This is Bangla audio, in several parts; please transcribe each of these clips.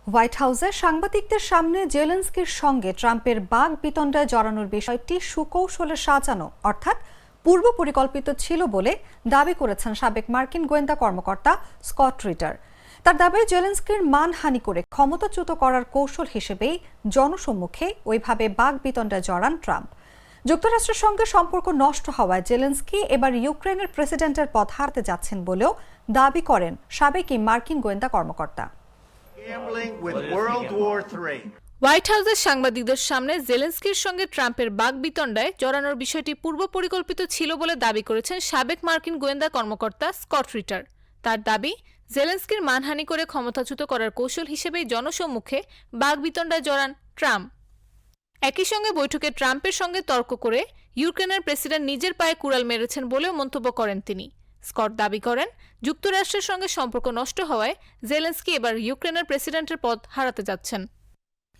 হোয়াইট হাউসে সাংবাদিকদের সামনে জেলেনস্কির সঙ্গে ট্রাম্পের বাকবিতণ্ডায় জড়ানোর বিষয়টি সুকৌশলে সাজানো অর্থাৎ পূর্ব পরিকল্পিত ছিল বলে দাবি করেছেন সাবেক মার্কিন গোয়েন্দা কর্মকর্তা স্কট রিটার। তার দাবি, জেলেনস্কির মানহানি করে ক্ষমতাচ্যুত করার কৌশল হিসেবেই জনসম্মুখে ওইভাবে বাকবিতণ্ডায় জড়ান ট্রাম্প। যুক্তরাষ্ট্রের সঙ্গে সম্পর্ক নষ্ট হওয়ায় জেলেনস্কি এবার ইউক্রেনের প্রেসিডেন্টের পদ হারতে যাচ্ছেন বলেও দাবি করেন সাবেক এই মার্কিন গোয়েন্দা কর্মকর্তা। হোয়াইট হাউসের সাংবাদিকদের সামনে জেলেনস্কির সঙ্গে ট্রাম্পের বাকবিতণ্ডায় জড়ানোর বিষয়টি পূর্ব পরিকল্পিত ছিল বলে দাবি করেছেন সাবেক মার্কিন গোয়েন্দা কর্মকর্তা স্কট রিটার। তার দাবি, জেলেনস্কির মানহানি করে ক্ষমতাচ্যুত করার কৌশল হিসেবেই জনসম্মুখে বাকবিতণ্ডায় জড়ান ট্রাম্প। একই সঙ্গে বৈঠকে ট্রাম্পের সঙ্গে তর্ক করে ইউক্রেনের প্রেসিডেন্ট নিজের পায়ে কুড়াল মেরেছেন বলেও মন্তব্য করেন তিনি। স্কট দাবি করেন, যুক্তরাষ্ট্রের সঙ্গে সম্পর্ক নষ্ট হওয়ায় জেলেনস্কি এবার ইউক্রেনের প্রেসিডেন্টের পদ হারাতে যাচ্ছেন।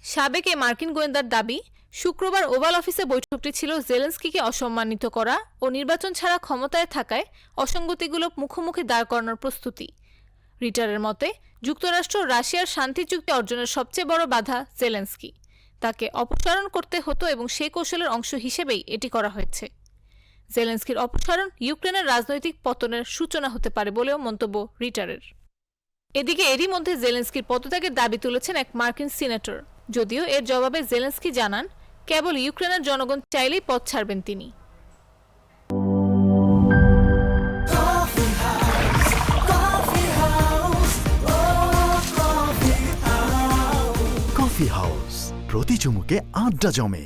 সাবেক এই মার্কিন গোয়েন্দার দাবি, শুক্রবার ওভাল অফিসে বৈঠকটি ছিল জেলেনস্কিকে অসম্মানিত করা ও নির্বাচন ছাড়া ক্ষমতায় থাকায় অসঙ্গতিগুলো মুখোমুখি দাঁড় করানোর প্রস্তুতি। রিটারের মতে, যুক্তরাষ্ট্র রাশিয়ার শান্তি চুক্তি অর্জনের সবচেয়ে বড় বাধা জেলেনস্কি। তাকে অপসারণ করতে হতো এবং সেই কৌশলের অংশ হিসেবেই এটি করা হয়েছে। জেলেনস্কির অপসারণ ইউক্রেনের রাজনৈতিক পতনের সূচনা হতে পারে বলেও মন্তব্য রিটারের। এদিকে এরই মধ্যে জেলেনস্কির পদত্যাগের দাবি তুলেছেন এক মার্কিন সিনেটর। যদিও এর জবাবে জেলেনস্কি জানান, কেবল ইউক্রেনের জনগণ চাইলেই পদ ছাড়বেন তিনি। কফি হাউস, প্রতি চুমুকে আড্ডা জমে।